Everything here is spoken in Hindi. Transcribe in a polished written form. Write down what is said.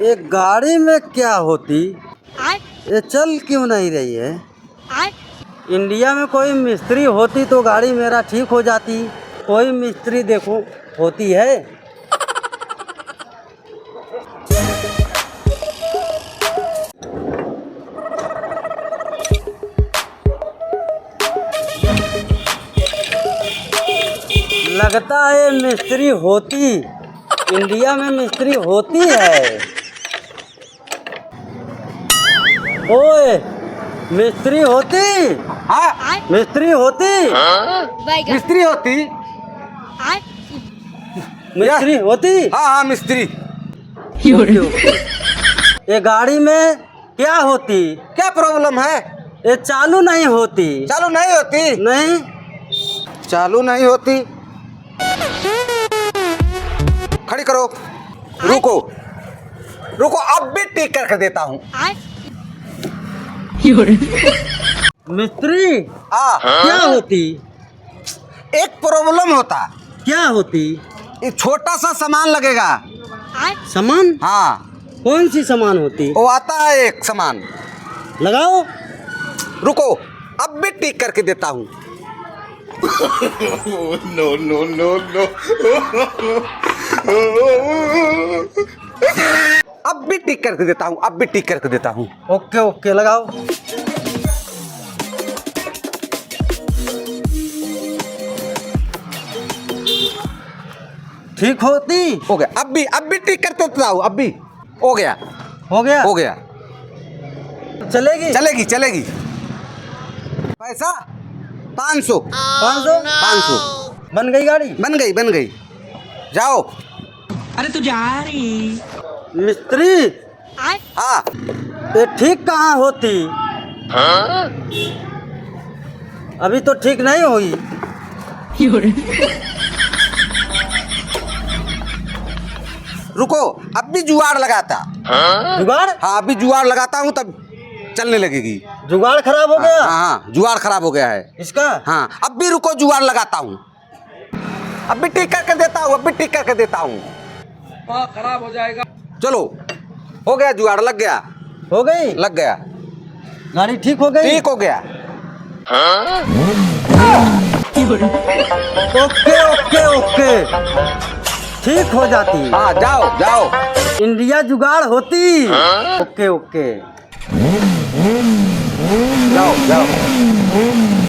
एक गाड़ी में क्या होती, ये चल क्यों नहीं रही है? इंडिया में कोई मिस्त्री होती तो गाड़ी मेरा ठीक हो जाती। कोई मिस्त्री देखो होती है? लगता है मिस्त्री होती, इंडिया में मिस्त्री होती है। ओए, मिस्त्री होती? हाँ, मिस्त्री होती? मिस्त्री होती। मिस्त्री होती? हाँ हाँ, मिस्त्री। ये गाड़ी में क्या होती? क्या प्रॉब्लम है? ये चालू नहीं होती। चालू नहीं होती? नहीं, चालू नहीं होती। खड़ी करो। रुको रुको, अब भी ठीक करके देता हूँ। मिस्त्री क्या होती? एक प्रॉब्लम होता। क्या होती? एक छोटा सा सामान लगेगा। सामान? हाँ, कौन सी सामान होती? वो आता है एक सामान। लगाओ। रुको, अब भी ठीक करके देता हूँ। No, no, no, no. अब भी ठीक करके देता हूँ, अब भी ठीक करके देता हूँ। ओके ओके, लगाओ। ठीक होती? हो गया। अब भी ठीक करते देता हूँ। अब भी हो गया। हो गया? हो गया। चलेगी? चलेगी चलेगी। पैसा 500। 500? 500 बन गई गाड़ी? बन गई, बन गई। जाओ। अरे तू जा रही। मिस्त्री हाँ, ये ठीक कहाँ होती? अभी तो ठीक नहीं हुई। रुको, अब भी जुगाड़ लगाता। जुगाड़? हाँ, अभी जुगाड़ लगाता हूँ तब चलने लगेगी। जुगाड़ खराब हो गया? हाँ हाँ, जुगाड़ खराब हो गया है इसका? हाँ, अब भी रुको, जुगाड़ लगाता हूँ। अब भी ठीक करके देता हूँ, अब भी ठीक करके देता हूँ। खराब हो जाएगा। चलो, हो गया, जुगाड़ लग गया। हो गई? लग गया। गाड़ी ठीक हो गई? ठीक हो गया। ओके ओके ओके, ठीक हो जाती। हाँ, जाओ जाओ। इंडिया जुगाड़ होती। ओके ओके, जाओ जाओ।